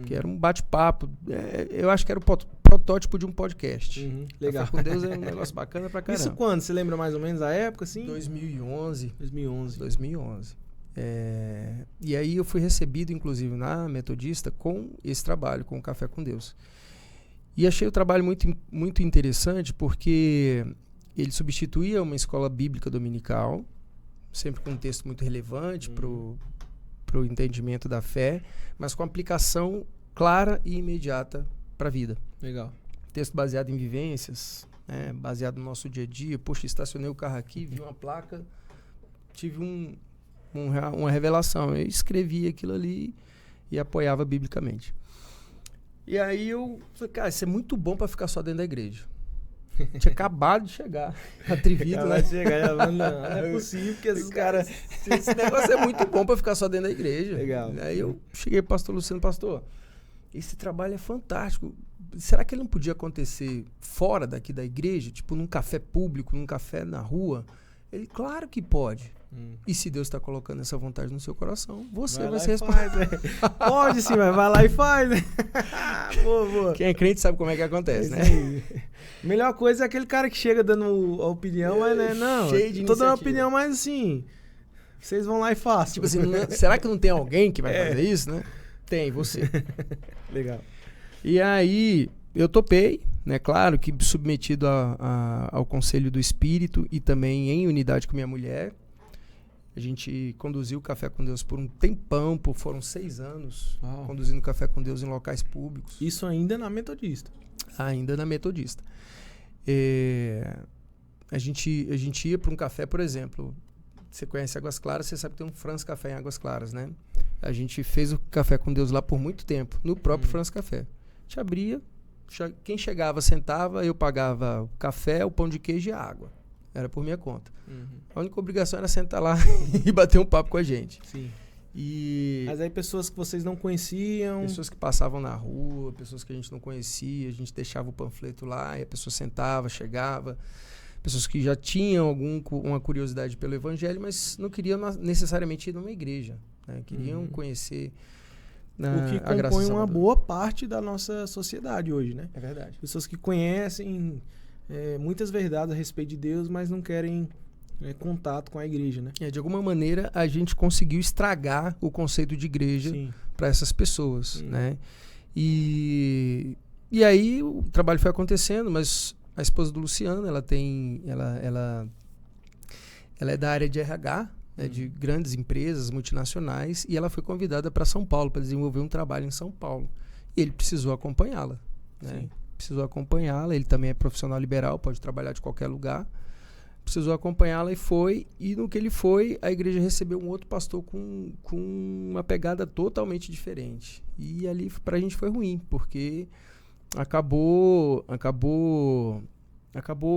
Que era um bate-papo. Eu acho que era o protótipo de um podcast. Legal. Café com Deus é um negócio bacana pra caramba. Isso quando? Você lembra mais ou menos a época, assim? 2011. 2011. E aí eu fui recebido, inclusive, na Metodista com esse trabalho, com o Café com Deus. E achei o trabalho muito, muito interessante porque ele substituía uma escola bíblica dominical, sempre com um texto muito relevante para o entendimento da fé, mas com aplicação clara e imediata para a vida. Legal. Texto baseado em vivências, baseado no nosso dia a dia. Poxa, estacionei o carro aqui, vi uma placa, tive uma revelação. Eu escrevi aquilo ali e apoiava biblicamente. E aí eu falei, cara, isso é muito bom para ficar só dentro da igreja. Tinha acabado de chegar, atrevido, né? Não é possível que esses caras... Esse negócio é muito bom para ficar só dentro da igreja. Legal. Aí eu cheguei pro pastor Luciano, pastor, esse trabalho é fantástico. Será que ele não podia acontecer fora daqui da igreja? Tipo, num café público, num café na rua? Ele, claro que pode. E se Deus está colocando essa vontade no seu coração, você vai ser responsável. Pode sim, mas vai lá e faz, né? Boa. Quem é crente sabe como é que acontece, né? Melhor coisa é aquele cara que chega dando a opinião, mas né? Não, cheio de tô dando a iniciativa. opinião, mas assim, vocês vão lá e façam. Tipo assim, será que não tem alguém que vai fazer isso, né? Tem, você. Legal. E aí, eu topei, né? Claro que submetido ao conselho do Espírito e também em unidade com minha mulher. A gente conduziu o Café com Deus por um tempão, foram 6 anos, conduzindo o Café com Deus em locais públicos. Isso ainda na Metodista? Ainda na Metodista. A gente ia para um café, por exemplo, você conhece Águas Claras, você sabe que tem um Franz Café em Águas Claras, né? A gente fez o Café com Deus lá por muito tempo, no próprio Franz Café. A gente abria, quem chegava sentava, eu pagava o café, o pão de queijo e a água. Era por minha conta. A única obrigação era sentar lá e bater um papo com a gente. Sim. Mas aí pessoas que vocês não conheciam... Pessoas que passavam na rua, pessoas que a gente não conhecia, a gente deixava o panfleto lá e a pessoa sentava, chegava. Pessoas que já tinham uma curiosidade pelo evangelho, mas não queriam necessariamente ir numa igreja, né? Queriam conhecer o que compõe uma boa parte da nossa sociedade hoje, né? É verdade. Pessoas que conhecem muitas verdades a respeito de Deus, mas não querem contato com a igreja, né? De alguma maneira, a gente conseguiu estragar o conceito de igreja para essas pessoas, né? E aí o trabalho foi acontecendo, mas a esposa do Luciano, ela é da área de RH, né, de grandes empresas multinacionais, e ela foi convidada para São Paulo para desenvolver um trabalho em São Paulo. E ele precisou acompanhá-la, né? Precisou acompanhá-la, ele também é profissional liberal, pode trabalhar de qualquer lugar. Precisou acompanhá-la e foi, e no que ele foi, a igreja recebeu um outro pastor com uma pegada totalmente diferente. E ali pra gente foi ruim, porque acabou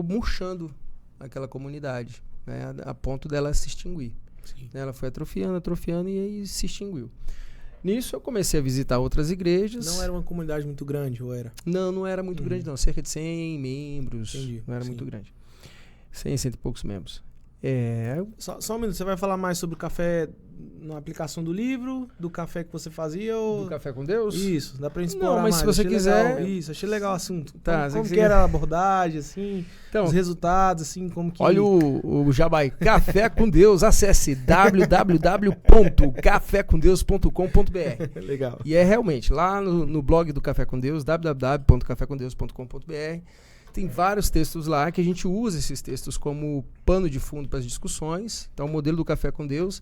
murchando aquela comunidade, né, a ponto dela se extinguir. Ela foi atrofiando e aí se extinguiu. Nisso eu comecei a visitar outras igrejas. Não era uma comunidade muito grande, ou era? Não era muito grande não, cerca de 100 membros. Entendi. Não era muito grande. 100 e poucos membros. Só um minuto, você vai falar mais sobre o café na aplicação do livro, do café que você fazia ou... Do Café com Deus? Isso, dá pra gente explorar Não, mas mais. se você achei quiser... legal. Isso, achei legal o assunto. Tá, como que era a abordagem, assim, então, os resultados, assim, como que... Olha o Jabai, Café com Deus, acesse www.cafecomdeus.com.br. Legal. E realmente, lá no blog do Café com Deus, www.cafecomdeus.com.br, tem vários textos lá que a gente usa esses textos como pano de fundo para as discussões. Então, o modelo do Café com Deus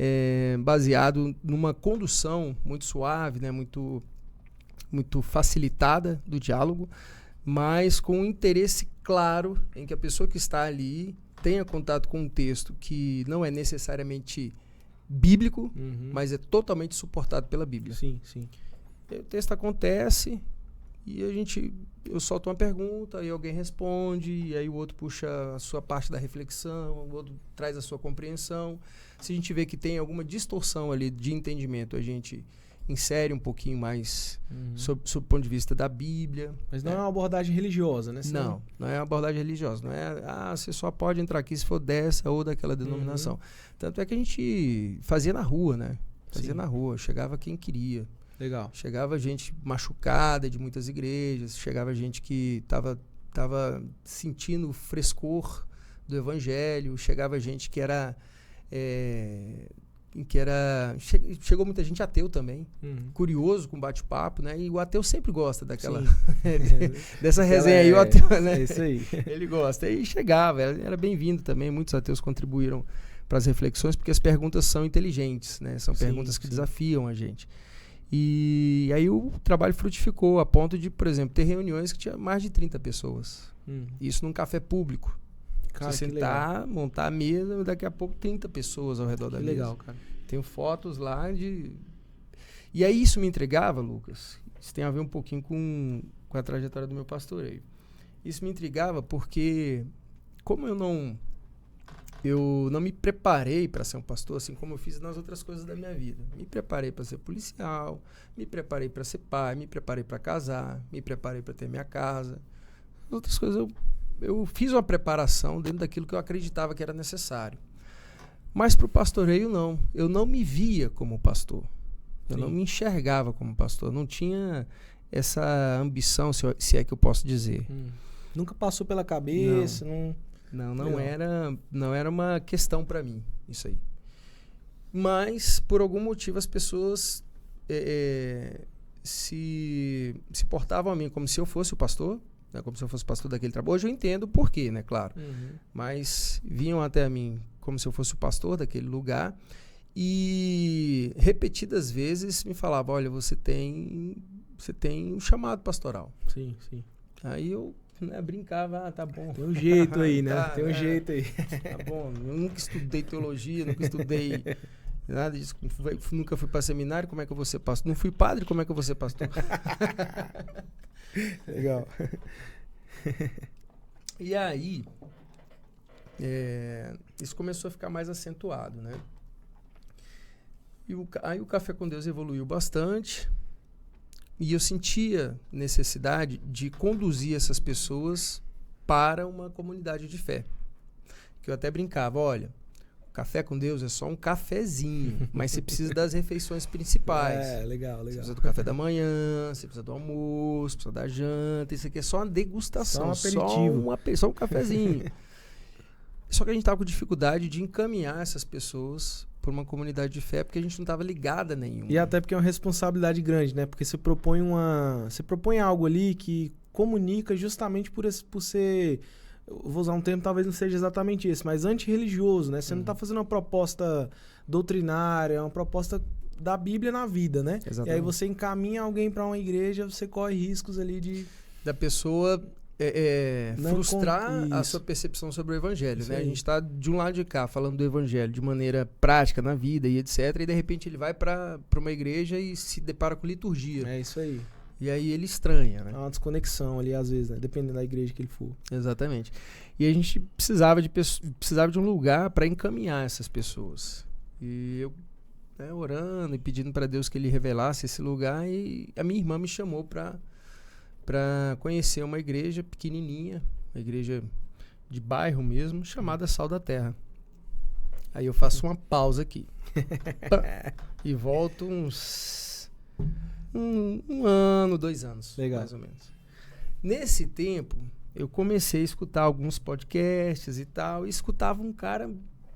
é baseado numa condução muito suave, né, muito facilitada do diálogo, mas com um interesse claro em que a pessoa que está ali tenha contato com um texto que não é necessariamente bíblico, mas é totalmente suportado pela Bíblia. Sim. O texto acontece e eu solto uma pergunta e alguém responde, e aí o outro puxa a sua parte da reflexão, o outro traz a sua compreensão. Se a gente vê que tem alguma distorção ali de entendimento, a gente insere um pouquinho mais sob o ponto de vista da Bíblia. Mas não é uma abordagem religiosa, né? Não é uma abordagem religiosa. Não é, você só pode entrar aqui se for dessa ou daquela denominação. Tanto é que a gente fazia na rua, né? Fazia na rua, chegava quem queria. Legal. Chegava gente machucada de muitas igrejas, chegava gente que tava sentindo o frescor do evangelho, chegava gente que era... chegou muita gente ateu também, curioso com bate-papo, né? E o ateu sempre gosta daquela dessa resenha aí, o ateu, né? É isso aí. Ele gosta. E chegava, era bem-vindo também. Muitos ateus contribuíram para as reflexões, porque as perguntas são inteligentes, né? São perguntas que desafiam a gente. E aí o trabalho frutificou a ponto de, por exemplo, ter reuniões que tinha mais de 30 pessoas. Isso num café público. Cara, você sentar, montar a mesa, daqui a pouco 30 pessoas ao redor da mesa. Legal, cara. Tenho fotos lá de... E aí isso me entregava, Lucas, isso tem a ver um pouquinho com a trajetória do meu pastoreio. Isso me intrigava porque, como eu não me preparei para ser um pastor, assim como eu fiz nas outras coisas da minha vida. Me preparei para ser policial, me preparei para ser pai, me preparei para casar, me preparei para ter minha casa. As outras coisas eu fiz uma preparação dentro daquilo que eu acreditava que era necessário. Mas para o pastoreio, não. Eu não me via como pastor. Eu não me enxergava como pastor. Não tinha essa ambição, se é que eu posso dizer. Nunca passou pela cabeça? Não era uma questão para mim, isso aí. Mas, por algum motivo, as pessoas se portavam a mim como se eu fosse o pastor, né, como se eu fosse pastor daquele trabalho. Hoje eu entendo o porquê, né, claro. Mas vinham até a mim como se eu fosse o pastor daquele lugar e repetidas vezes me falavam, olha, você tem um chamado pastoral. Sim, sim. Aí eu brincava, tá bom. Tem um jeito aí, né? Tá, tem um jeito aí. Tá bom, eu nunca estudei teologia, nunca estudei nada disso, nunca fui para seminário, como é que eu vou ser pastor? Não fui padre, como é que eu vou ser pastor? Legal. E aí, isso começou a ficar mais acentuado, né? E aí o Café com Deus evoluiu bastante e eu sentia necessidade de conduzir essas pessoas para uma comunidade de fé. Que eu até brincava, olha, o Café com Deus é só um cafezinho, mas você precisa das refeições principais. Legal. Você precisa do café da manhã, você precisa do almoço, precisa da janta, isso aqui é só uma degustação, só um aperitivo. Só um cafezinho. Só que a gente estava com dificuldade de encaminhar essas pessoas por uma comunidade de fé, porque a gente não estava ligada a nenhuma. E até porque é uma responsabilidade grande, né? Porque você propõe algo ali que comunica justamente por ser, eu vou usar um termo, talvez não seja exatamente esse, mas antirreligioso, né? Você não está fazendo uma proposta doutrinária, é uma proposta da Bíblia na vida, né? Exatamente. E aí você encaminha alguém para uma igreja, você corre riscos ali da pessoa frustrar a sua percepção sobre o evangelho, né? A gente está de um lado de cá falando do evangelho de maneira prática na vida e etc, e de repente ele vai para uma igreja e se depara com liturgia. É isso aí. E aí ele estranha, né? É uma desconexão ali às vezes, né? Dependendo da igreja que ele for. Exatamente. E a gente precisava de um lugar para encaminhar essas pessoas. E eu orando e pedindo para Deus que ele revelasse esse lugar, e a minha irmã me chamou para conhecer uma igreja pequenininha, uma igreja de bairro mesmo, chamada Sal da Terra. Aí eu faço uma pausa aqui e volto uns um ano, 2 anos, legal, mais ou menos. Nesse tempo, eu comecei a escutar alguns podcasts e tal, e escutava um cara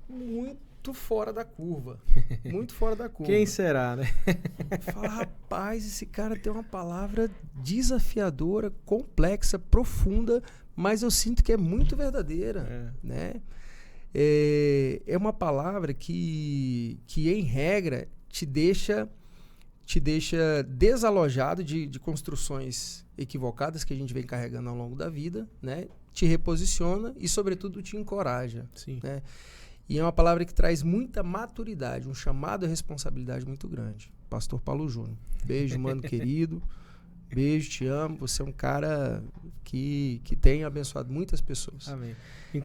muito fora da curva. Muito fora da curva. Quem será, né? Fala, rapaz, esse cara tem uma palavra desafiadora, complexa, profunda, mas eu sinto que é muito verdadeira, né? É uma palavra que em regra, te deixa desalojado de construções equivocadas que a gente vem carregando ao longo da vida, né? Te reposiciona e, sobretudo, te encoraja. Sim. Né? E é uma palavra que traz muita maturidade, um chamado à responsabilidade muito grande. Pastor Paulo Júnior. Beijo, mano querido. Beijo, te amo. Você é um cara que tem abençoado muitas pessoas. Amém.